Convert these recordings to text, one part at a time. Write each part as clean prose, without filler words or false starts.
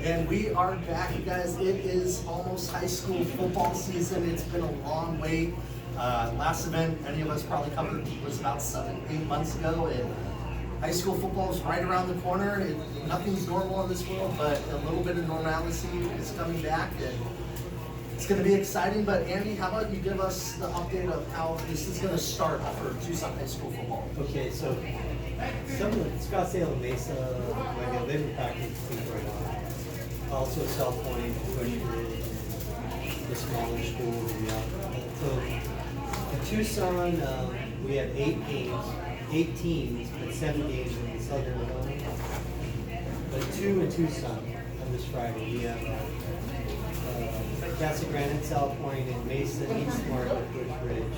And we are back, you guys. It is almost high school football season. It's been a long wait. Last event any of us probably covered was about 7-8 months ago. And high school football is right around the corner. Nothing's normal in this world, but a little bit of normalcy is coming back. And it's going to be exciting. But Andy, how about you give us the update of how this is going to start for Tucson High School football? Okay, so some of the Scottsdale and Mesa, they've been practicing right on. Also South Point, Bushridge, the smaller schools. So in Tucson, we have 8 teams, but 7 games in Southern Illinois. But 2 in Tucson on this Friday. We have Casa Grande, South Point, and Mesa, East Market, Bushridge.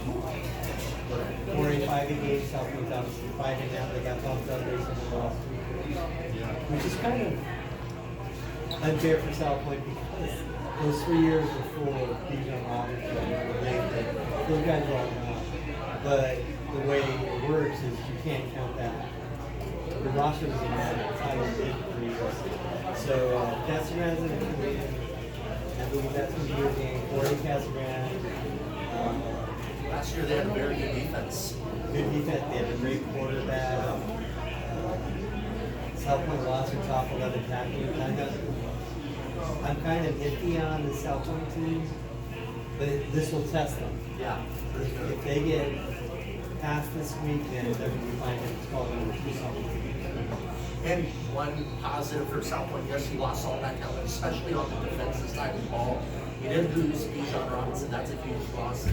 4A, 5A games, South Point obviously 5A now. They got bumped up based on the last 3 years, which is kind of unfair for South Point because those 3 years were full of Bijan Roberts and those guys are all gone. But the way it works is you can't count that. The roster was in that title bid for years. So Casa Grande's in the Korean. I believe that's going to be your game. 4A Casa Grande. Last year they had a very good defense. Good defense. They had a great quarterback. South Point lost their top 11 tackling. I'm kind of iffy on the South Point team, but this will test them. Yeah. If they get past this week, then they're going to be fine. It's called number 2 something. And one positive for South Point, yes, he lost all that talent, especially on the defensive side of the ball. He didn't lose Bijan Robinson, that's a huge loss.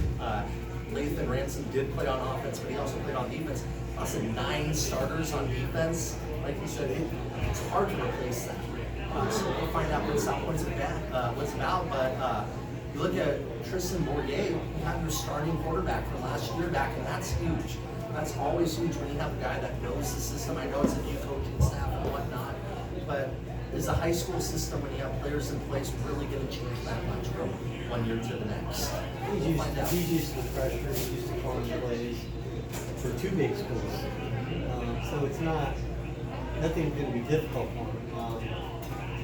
Lathan Ransom did play on offense, but he also played on defense. Lost 9 starters on defense. Like you said, it's hard to replace that. So we'll find out what South Point's about. But you look at Tristan Bourget, you have your starting quarterback from last year back, and that's huge. That's always huge when you have a guy that knows the system. I know it's a new coaching staff and whatnot, but is the high school system, when you have players in place, really going to change that much from one year to the next? He's used to the pressure, he's used to calling plays for 2 big schools. So it's nothing's going to be difficult for him.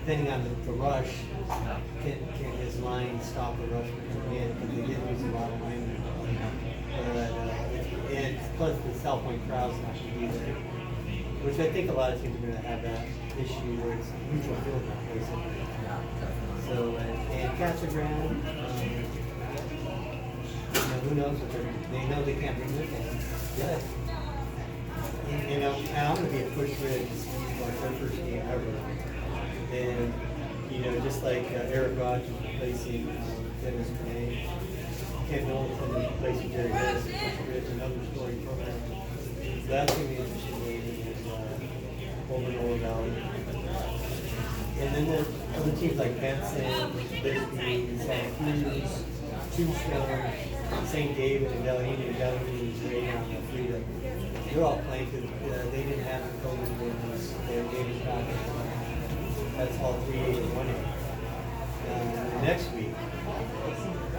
Depending on the rush, can his line stop the rush from coming in? Because they did lose a lot of linemen. And plus the South Point crowd's not going to be there, which I think a lot of teams are going to have that issue where it's neutral field now, basically. So, and Casa Grande, who knows what they know they can't bring their fans. Yeah. And I'm going to be a Bushridge, like their first game ever. And, just like Eric Rogers replacing Dennis Panay, Ken Middleton replacing Jerry Harris, Bushridge, another story program. So that's going to be an interesting game over in Oro Valley. And then there's other teams like Benson, Bisbee, Santa Cruz, Tucson, St. David, and Delaney. Delaney is right on the freedom. They're all playing because they didn't have the COVID business. Their game is back. That's all 3A and 1A. Next week,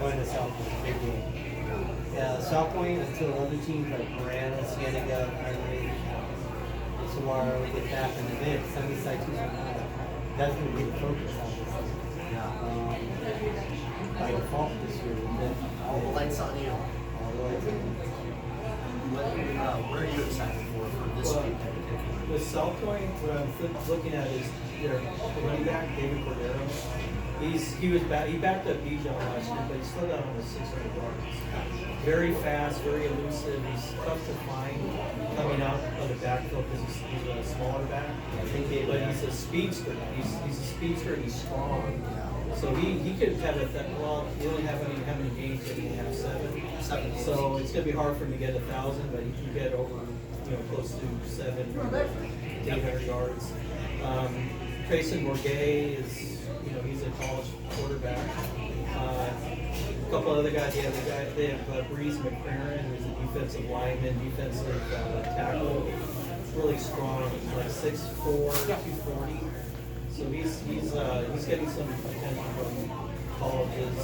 going to South Point, big game. South Point until other teams like Marana, Cienega, Heinrich, Samara get back in the mix. Sunnyside, Tucson, that's going to be the focus, obviously. By default this year, all the lights on you. All the lights on you. What are you excited for this week in particular? With South Point, what I'm looking at is their running back, David Cordero. He backed up Bijan last year, but he still got almost 600 yards. Very fast, very elusive. He's tough to find coming out of the backfield because he's a smaller back. But he's a speedster. He's a speedster and he's strong. So he could have he only have how many games did he have? 7. So it's gonna be hard for him to get 1,000, but he can get over close to 800 yards. Trayson Bourget is he's a college quarterback. A couple other guys. They have Breeze McCraren, who's a defensive lineman, defensive tackle. Really strong. He's like 6'4", 240. So he's getting some attention from colleges.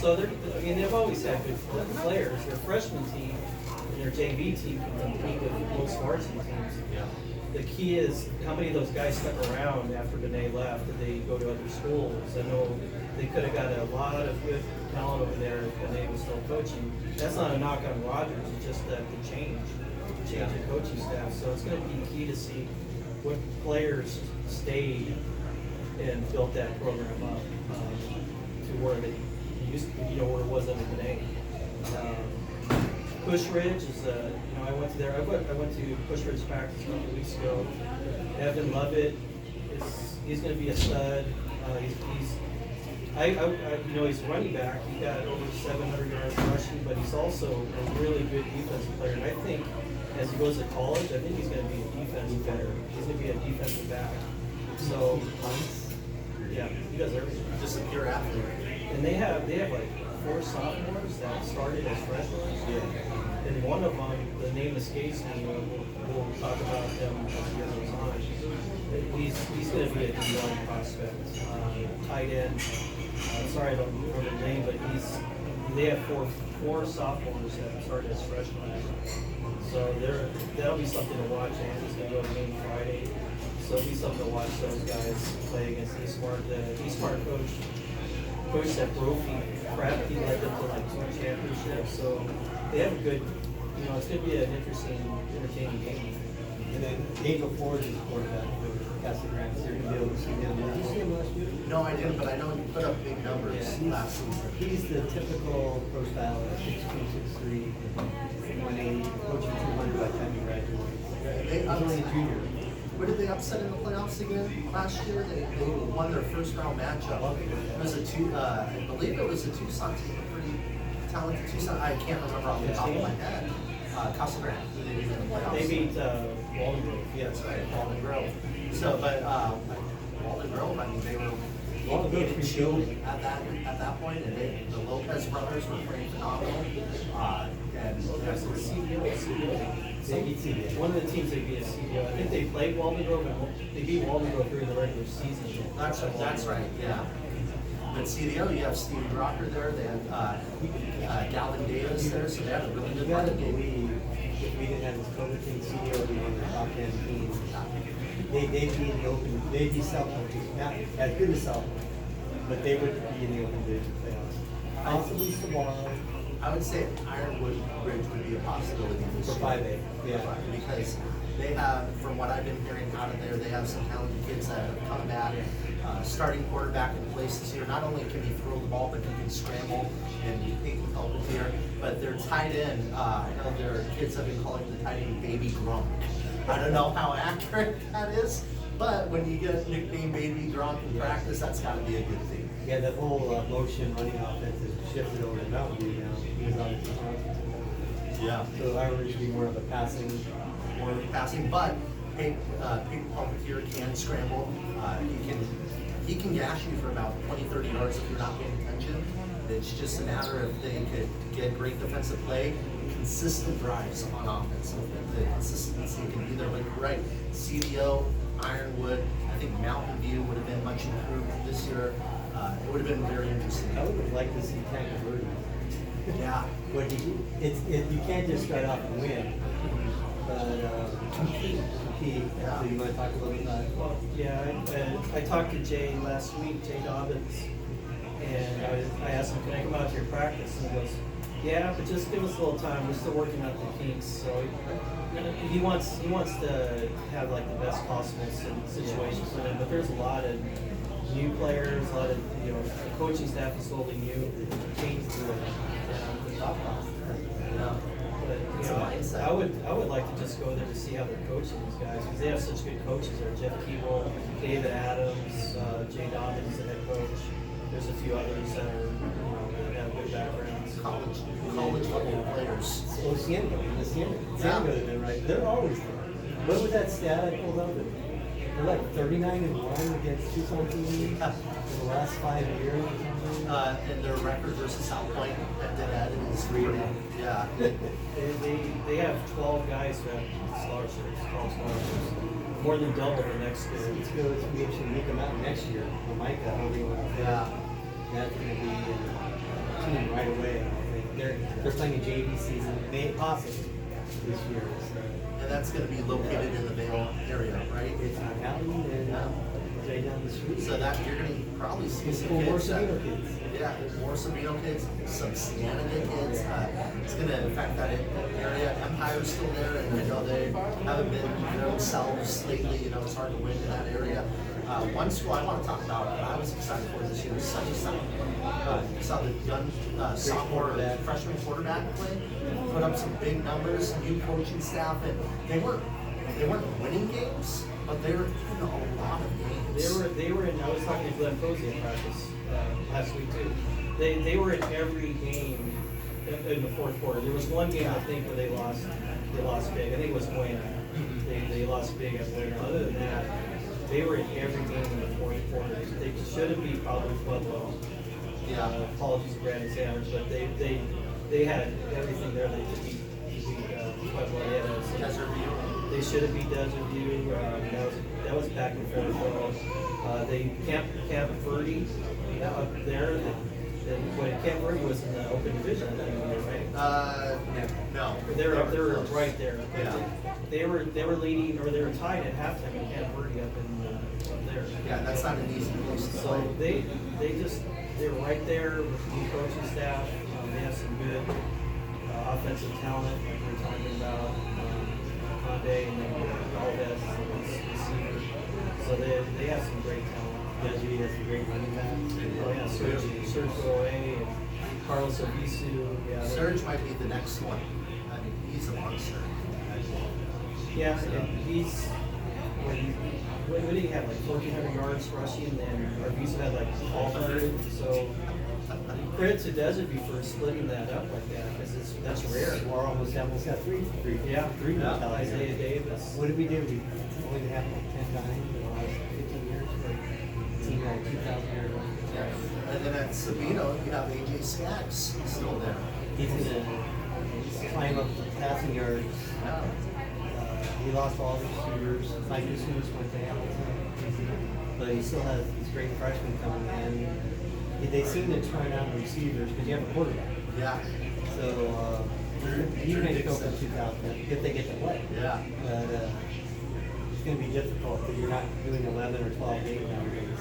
So they've always had good players. Their freshman team and their JV team can compete with most varsity teams. the key is how many of those guys stuck around after Benet left? Did they go to other schools? I know they could have got a lot of good talent over there if Benet was still coaching. That's not a knock on Rogers, it's just that the change in coaching staff. So it's going to be key to see what players stayed and built that program up to where they used, where it was under Benet. Push Ridge is I went to there. I went to Push Ridge practice a couple weeks ago. Evan Lovett he's going to be a stud. He's running back. He got over 700 yards rushing, but he's also a really good defensive player. And I think as he goes to college, I think he's going to be a defensive player. He's going to be a defensive back. So yeah, he does everything. Just a pure athlete. And they have like 4 sophomores that started as freshmen. Yeah. And one of them, the name escapes me. We'll talk about them as the year goes on. He's going to be a D1 prospect. Tight end. Sorry, I don't remember the name, but they have four sophomores that started as freshmen. So that'll be something to watch. And he's going to go to the game Friday. So it'll be something to watch those guys play against East Smart. The East Smart coach that Brophy Prep, he led them to like 2 championships. So they have a good, it's going to be an entertaining game. And then Angel Ford is quarterback for Casa Grande. So you're going to be able to see him. Did you see him last year? No, I didn't, but I know you put up big numbers last season. He's the typical pro style of 6'2", 6'3", 180, coaching 200 by the time he graduates. He's only a junior. What did they upset in the playoffs again last year? They won their first round matchup. It was I believe it was a Tucson team, a pretty talented Tucson. I can't remember off the top of my head. Casa Grande, who they beat in the playoffs. They beat Walden Grove. Yeah, that's right, Walden Grove. So, but Walden Grove, I mean, they were at that point, and the Lopez brothers were playing phenomenal. One of the teams they beat is CDO. I think they played Walden Grove and they beat Walden Grove during the regular season. That's right, yeah. But CDO, you have Stevie Rocker there, they had Galvin Davis there, so they had a really good You gotta running game. believe if we didn't have this COVID thing, CDO would be one of the top 10 teams. They'd be in the open, they'd be self-punching, not as good as self, but they would be in the open division playoffs. Possibly tomorrow. I would say Ironwood Ridge would be a possibility this For year. 5A, yeah. Because they have, from what I've been hearing out of there, they have some talented kids that have come back. Starting quarterback in place this year. Not only can he throw the ball, but he can scramble and he can help it here. But their tight end, I know their kids have been calling the tight end Baby Gronk. I don't know how accurate that is, but when you get a nickname Baby Gronk in practice, that's got to be a good thing. Yeah, that whole motion running offense has shifted over to Mountain View now. He was on the Tucson. Yeah. So Ironwood should be more of a passing. But Peyton Puppeteer can scramble. He can gash you for about 20-30 yards if you're not paying attention. It's just a matter of they could get great defensive play, consistent drives on offense. The consistency can be there, but you're right. CDO, Ironwood, I think Mountain View would have been much improved this year. It would have been very interesting. I would have liked to see Tank Verde. Yeah. But you can't just start off and win. But compete. Yeah. So you want to talk a little bit about it? Well, yeah, I talked to Jay last week, Jay Dobbins, and I asked him, can I come out to your practice? And he goes, yeah, but just give us a little time. We're still working out the kinks. So he wants to have like the best possible situation for them. But there's a lot of new players, a lot of the coaching staff is totally new. Changed the top class. Yeah. But I would like to just go there to see how they're coaching these guys because they have such good coaches there. Jeff Keeble, David Adams, Jay Dobbins, the head coach. There's a few others that are that have good backgrounds. College level players. Oh, Ciengo, they've been right. They're always there. What was that stat I pulled up? They're like 39-1 against Tucson teams in the last 5 years. And their record versus South Point that is 3-1. Yeah. They have 12 guys who have scholarships, 12 scholarships. More than double the next year. We should make them out next year. For Micah, Yeah. That's going to be a team right away. I think they're playing a JV season, possibly this year. So. And that's gonna be located in the Vale area, right? It's on Allen and right down the street. So that you're gonna probably see It's some for more kids. Sabino kids. Yeah, more Sabino kids, some Cienega kids. It's gonna affect that area. Empire's still there, and I know they haven't been themselves lately. You know, it's hard to win in that area. One school I want to talk about that I was excited for this year is Sunnyside. You saw the young sophomore freshman quarterback play, put up some big numbers, new coaching staff, and they weren't winning games, but they were in a lot of games. They were in. I was talking to Glenn Posey in practice last week too. They were in every game in the fourth quarter. There was one game I think where they lost big. I think it was Buena. They lost big at Buena. Other than that, they were in every game in the fourth quarter. They should have beat probably Pueblo. Yeah. Apologies to Brandon Sanders, but they had everything there. They just beat Pueblo. They had Desert View. they should have beat Desert View. That was back in Fairfield. They Camp Verde up there. When Camp Verde was in the open division, I think, right? No. They were right there. Yeah. They were leading, or they were tied at halftime in Camp Verde up there. Yeah, that's not an easy place to So play. they were right there with the coaching staff. They have some good offensive talent, like we were talking about. Conde and then Alves, receiver. So they have some great talent. Desiree has a great running back. Oh yeah, Serge Boe and Carlos Obisu. Yeah, Serge might be the next one. I mean, he's a monster. yeah, and he's what did he have, like 1,400 yards rushing, and Obisu had like 1,200. So credit to Desert View for splitting that up like that, because that's rare. We're almost got three Yeah, mentalities. Isaiah Davis. What did we do? We only have like 10 times in the last 15 years. Team had 2,000 yards. And then at Sabino, you have AJ Skaggs still there. He's gonna climb up the passing yards. Yeah. He lost all the receivers. Mike Usuma went to Hamilton, but he still has these great freshmen coming in. They seem to turn out the receivers because you have a quarterback. Yeah. So he may go for 2,000 if they get to play. Yeah. But it's going to be difficult because you're not doing 11 or 12 games nowadays.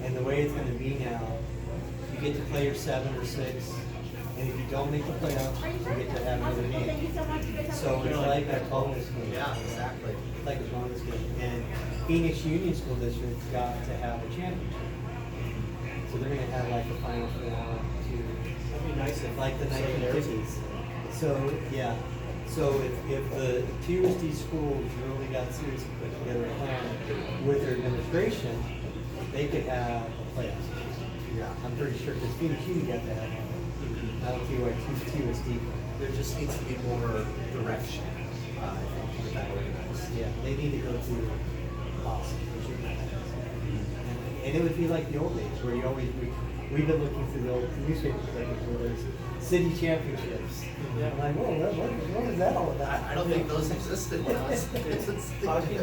And the way it's going to be now, you get to play your 7 or 6, and if you don't make the playoffs, you get to have another game. So it's like that bonus game. Yeah, exactly. It's like a bonus game. And Phoenix Union School District's got to have a championship. So they're going to have like a Final Four too. That'd be nice if Like the 1950s. So, yeah. So if the TUSD schools really got serious and put together a plan with their administration, they could have a playoff. Yeah. I'm pretty sure because Phoenix Union got to have one. I don't see why TUSD. There just needs to be more direction, I think, to get that organized. Yeah, they need to go to Boston. And it would be like the old days where we've been looking through the old newspaper clippings where there's city championships. Yeah. I'm like, whoa, what is that all about? I don't think those existed when I was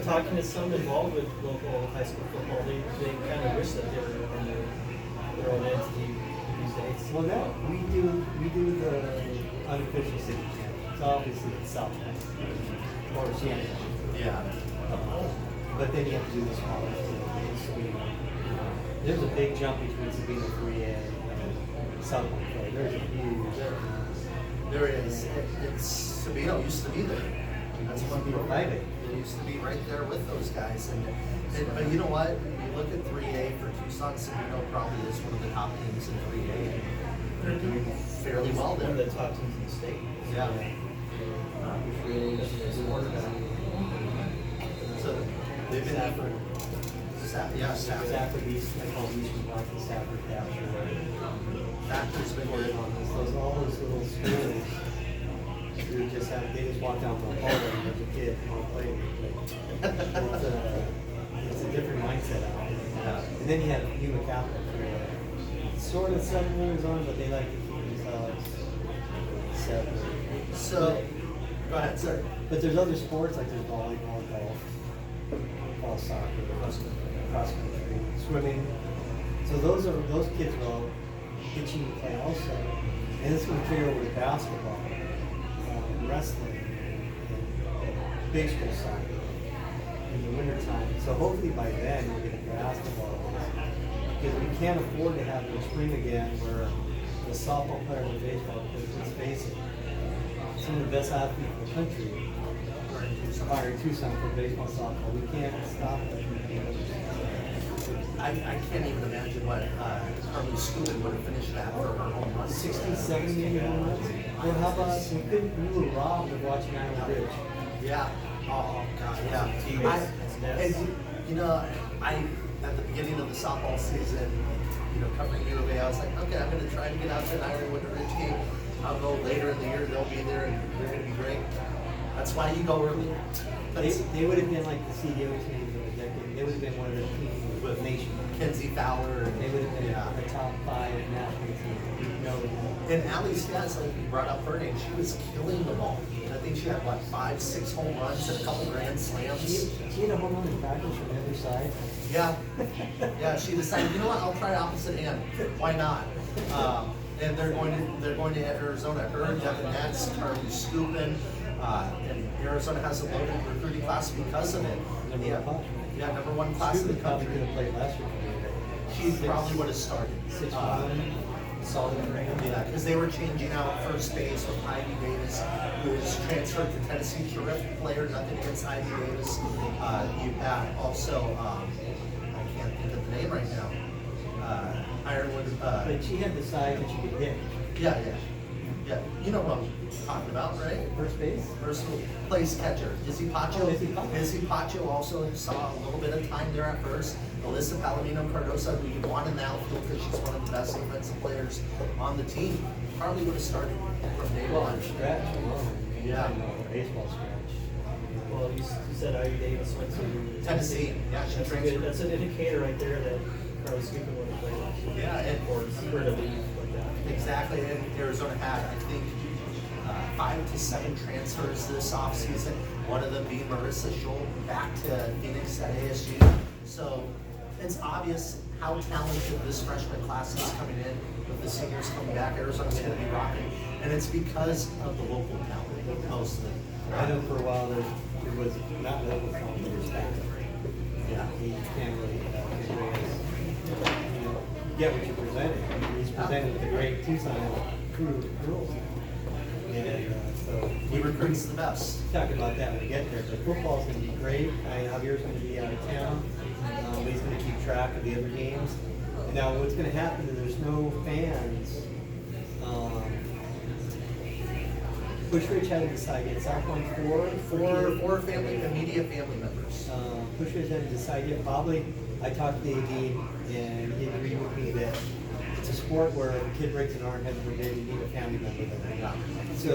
Talking to some involved with local high school football, they kind of wish that they were on their own entity these days. Well, now we do the unofficial city champions. Obviously, it's South or Shannon. Yeah. But then you have to do the smaller things. There's a big jump between Sabino 3A and South Point Play. There's a huge. There is. It's Sabino used to be there. That's one Sabino people. 5A. They used to be right there with those guys. But you know what? You look at 3A for Tucson, Sabino probably is one of the top teams in 3A. They're doing fairly well One of there. the top teams in the state. Yeah. It's So they've been Stafford. Stafford. Stafford East, I call Eastern Block the Stafford Capture. Factor's been good on this. All those little schools, they just walk down the hallway as a kid and all play. It's a different mindset out there. Yeah. And then you have Yuma Catholic, who are sort of 7 years on, but they like to keep themselves separate. So, go ahead, sir. But there's other sports like there's volleyball, golf, soccer, cross country, swimming. So those kids will itching to play also. And it's going to carry over to basketball, wrestling, and big school soccer in the wintertime. So hopefully by then we'll get a basketball. Because we can't afford to have it in spring again where the softball players and baseball, because let's face it, some of the best athletes in the country are in Tucson for baseball, softball. We can't stop it. I can't even imagine what Harley Schoolman would have finished that for her home run. 67 million home runs. Well, how about we were robbed of watching Island Bridge? Yeah. Oh God. Yeah. Teammates. And at the beginning of the softball season, covering U of A, I was like, okay, I'm going to try to get out to an Ironwood Ridge game. I'll go later in the year. They'll be there, and they're going to be great. That's why you go early. They would have been like the CDO teams of the decade. They would have been one of the teams with nation. Kenzie Fowler. They would have been a top 5 national team. No. And Allie's stats, like you brought up her name, she was killing the ball. I think she had, 5, 6 home runs and a couple grand slams. She had a home run in practice from every side. Yeah. Yeah, she decided, you know what, I'll try opposite hand. Why not? And they're going to Arizona. Her, Devin Nets, Carly Scoopin, and Arizona has a loaded recruiting class because of it. Yeah, number 1 class in the country. Could have played last year. She probably would have started. 6'1", solid range. Yeah, because they were changing out first base with Ivy Davis, who was transferred to Tennessee. Terrific player, nothing against Ivy Davis. You had also, I can't think of the name right now. Ironwood. But she had the size that she could hit. Yeah. You know what I'm talking about, right? First base? First place catcher. Izzy Pacho. Oh, Izzy Pacho. Izzy Pacho also saw a little bit of time there at first. Alyssa Palomino Cardosa, who you want in the outfield because she's one of the best defensive players on the team, probably would have started from day one. Scratch alone. Yeah. Baseball scratch. Well, you said Ivy Davis went to Tennessee. Yeah, she That's transferred. That's an indicator right there that Carly Scoopin would have played last year. Yeah, and Or her to leave like that. exactly. And Arizona had, I think, 5 to 7 transfers this offseason. One of them being Marissa Scholl back to Phoenix at ASU. So it's obvious how talented this freshman class is coming in with the seniors coming back. Arizona's going to be rocking, and it's because of the local talent mostly. I know for a while there was not local talent, there was talent. Yeah. You can't really, get what you presented. He's presented with a great Tucson crew of girls. And so He recruits the best. talk about that when we get there. But football's going to be great. Javier's going to be out of town. He's going to keep track of the other games. And now what's going to happen is there's no fans. Push Ridge had to decide yet. South Point Four family, immediate family members. Push Ridge hadn't decided yet. Probably, I talked to AD and he agreed with me that it's a sport where if a kid breaks an arm, heaven forbid, you need a family member there. Yeah. So,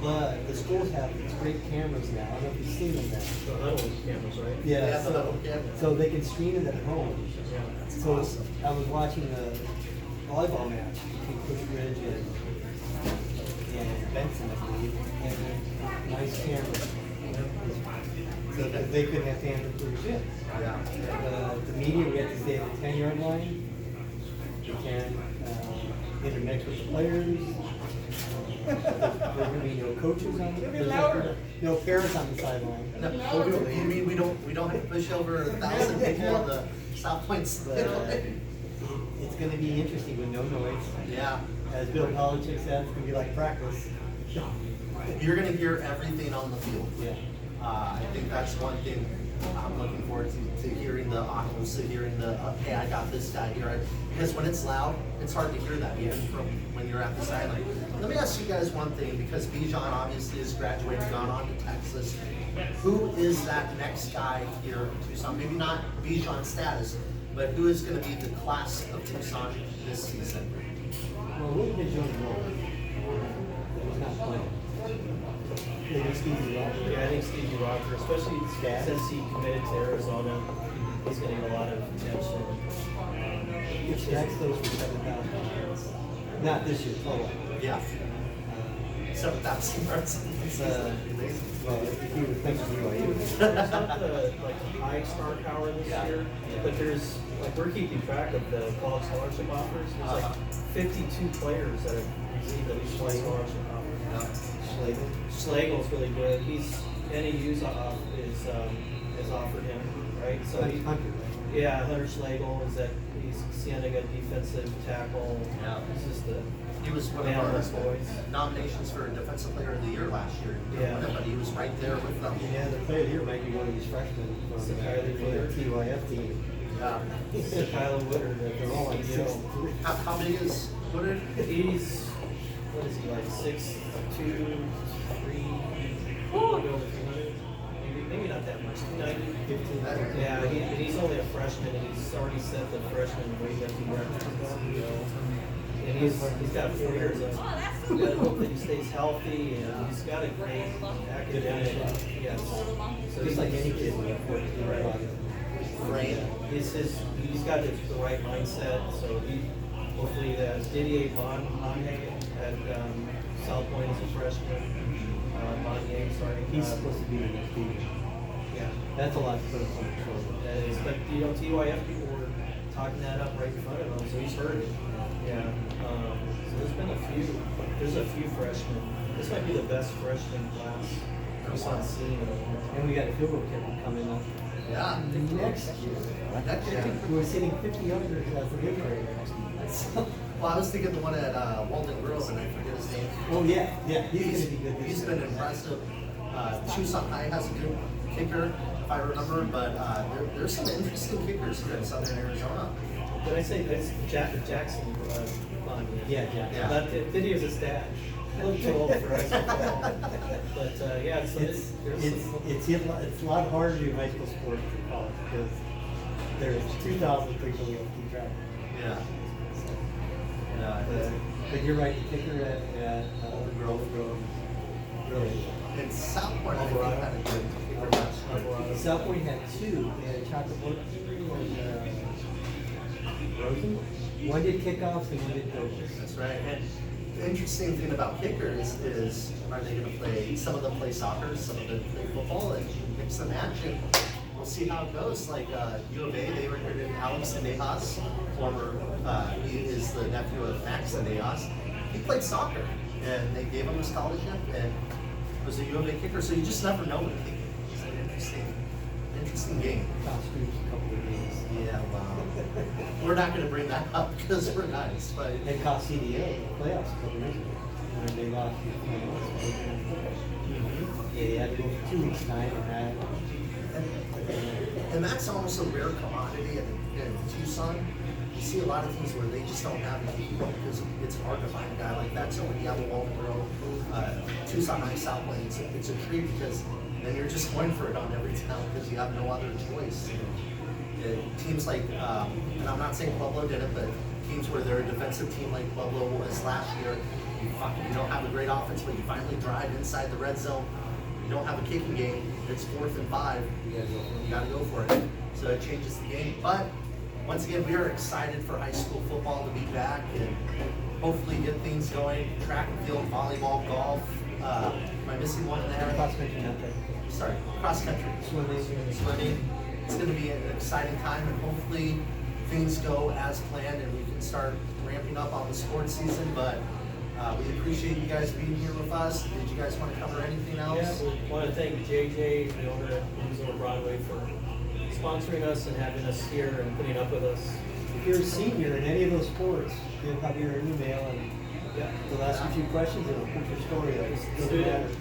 but the schools have these great cameras now. I don't know if you've seen them now. The huddle cameras, right? Yeah, Yeah, the huddle camera. so they can stream it at home. Yeah. So awesome. I was watching the volleyball match between Push Ridge and Benson, I believe, and nice cameras. So that they could have fans in Push Ridge. Yeah. The media, we had to stay at the 10-yard line. We can intermix with the players. There's going to be no coaches on the field. No parents on the sideline. No, you mean we don't have to push over 1,000 people on the South Points? It's going to be interesting with no noise. Yeah. As Bill Belichick said, it's going to be like practice. You're going to hear everything on the field. Yeah. I think that's one thing I'm looking forward to hearing the audibles, to hearing the, hey, I got this guy here. Because when it's loud, it's hard to hear that even from when you're at the sideline. Let me ask you guys one thing, because Bijan obviously has graduated, gone on to Texas. Who is that next guy here in Tucson? Maybe not Bijan status, but who is going to be the class of Tucson this season? Well, look at Johnny Moore. He's not playing. Maybe Stevie Rocker. Yeah, I think Stevie Rocker, especially since he committed to Arizona, he's going to get a lot of attention. If Stacks those for 7,000 yards. Not this year, total. Yeah. 7,000 yards. Well, if you would think of BYU. There's not the high star power this year, but there's we're keeping track of the college scholarship offers. There's 52 players that have received at least one scholarship offer. Schlegel. Schlegel's really good. NEU's has offered him, right? So he, Hunter, right? yeah, Hunter Schlegel is he's Cienega defensive tackle. Yeah. He's just the He was one man of of our his boys. nominations for Defensive Player of the Year last year. Yeah. But he was right there with them. Yeah, the player here might be one of these freshmen from So the Kylie Woodard. TYF team. Yeah. So Kyler Woodard, They're all like you know, 6'3". How big is Woodard? he's, what is he, like 6'2", 3, over 300? Maybe not that much, 290. 15. Yeah, he's only a freshman, and he's already set the freshman weightlifting record. And he's got 4 years of, we gotta hope that he stays healthy, and he's got a great academic, yes. So Just like any kid with 14 right on it. Right. He's got the right mindset, so hopefully Didier Bonnier at South Point is a freshman. Bonnier, sorry. He's supposed to be in the team. Yeah. That's a lot to put on the shoulder. That is, but you know, TYF people were talking that up right in front of him, so he's heard it. Yeah. So there's a few freshmen. This might be the best freshman class Tucson seen in a long time. And we got a field goal kicker coming up Yeah. next year. That kid can- Who was hitting 50 yarders as a fifth grader. Well, I was thinking the one at Walden Grove, and I forget his name. Oh, yeah, he's gonna be good this He's year. been impressive. Tucson High has a good kicker, if I remember, but there's some interesting kickers here in southern Arizona. Did I say that's Jackson Bonnier? Yeah. Yeah. That video's his dad. I look too old for high school football. But yeah, so It's a lot harder to do high school sports than college because there's 2,000 people you have to keep track of. Yeah. But you're right, the kicker at Grove, really. And South Point, I think, Alvarado. had a good kicker last year. Alvarado. South Point had two. They had Chocolate and Rosen. One did kickoffs and one did coaches. That's right. And the interesting thing about kickers is, are they going to play? Some of them play soccer, some of them play football, and mix and match. And we'll see how it goes. Like U of A, they recruited Alex Anejas, former. He is the nephew of Max Anejas. He played soccer, and they gave him a scholarship, and was a U of A kicker. So you just never know with kicking. It's an interesting game. Costumes a couple of days. Yeah, wow. We're not going to bring that up because we're nice, but It cost CDA in the playoffs a couple of years ago when they lost the playoffs. Yeah, they had to go for 2 weeks' time and and that's almost a rare commodity in Tucson. You see a lot of things where they just don't have the people because it's hard to find a guy like that. So when you have a Walden Grove, Tucson High South Point, it's a treat because then you're just going for it on every town because you have no other choice. Teams like, and I'm not saying Pueblo did it, but teams where they're a defensive team like Pueblo was last year, you don't have a great offense, but you finally drive inside the red zone. You don't have a kicking game. It's 4th and 5. You got to go for it. So it changes the game. But once again, we are excited for high school football to be back and hopefully get things going. Track and field, volleyball, golf. Am I missing one there? cross country out there. Sorry, cross country. Swimming. It's going to be an exciting time, and hopefully things go as planned and we can start ramping up on the sports season. But we appreciate you guys being here with us. Did you guys want to cover anything else? Yeah, we want to thank JJ, the owner of Louisville Broadway, for sponsoring us and having us here and putting up with us. If you're a senior in any of those sports, you'll have your email and they'll ask you a few questions and they'll put your story up.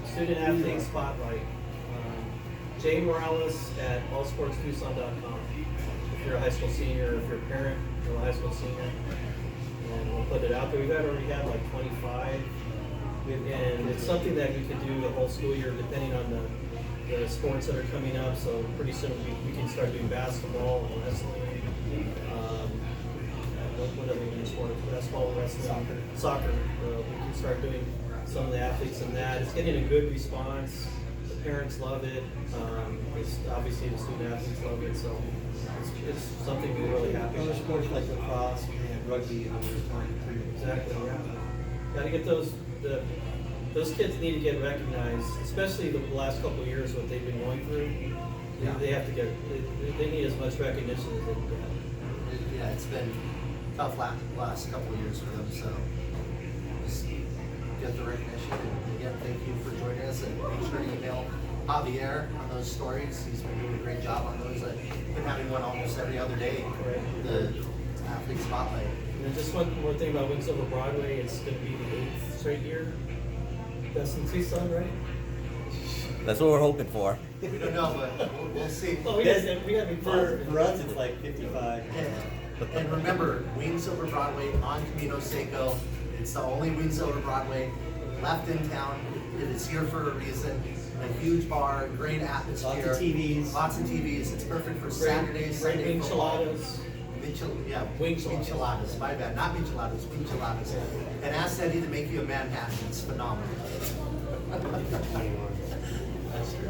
Student athlete spotlight. Jay Morales at AllSportsTucson.com. If you're a high school senior, if you're a parent of a high school senior, and we'll put it out there. We've already had like 25, and it's something that we can do the whole school year depending on the sports that are coming up. So pretty soon we can start doing basketball, wrestling, what other new sports? Basketball, wrestling, soccer. We can start doing some of the athletes in that. It's getting a good response. The parents love it. It's obviously the student athletes love it. So it's something we're really happy Other with. sports like lacrosse and rugby and other sports too. Exactly, yeah. Got to get those kids need to get recognized, especially the last couple of years what they've been going through. Yeah. They have to get, they need as much recognition as they can get. Yeah, it's been tough last couple of years for them, so just get the recognition. And again, thank you for joining us, and make sure to email Javier on those stories. He's been doing a great job on those. I've been having one almost every other day. The athlete spotlight. And then just one more thing about Wings Over Broadway. It's going to be the 8th straight year. That's in Tucson, right? That's what we're hoping for. We don't know, but we will see. Oh, we got to be For positive. us, it's like 55. And remember, Wings Over Broadway on Camino Seco. It's the only Wings Over Broadway left in town. It is here for a reason. A huge bar, great atmosphere. Lots of TVs. Lots of TVs. It's perfect for Great- Saturdays, great Sunday football. enchiladas. Enchiladas. My bad. Not micheladas, enchiladas. And ask Eddie to make you a Manhattan. It's phenomenal. That's true.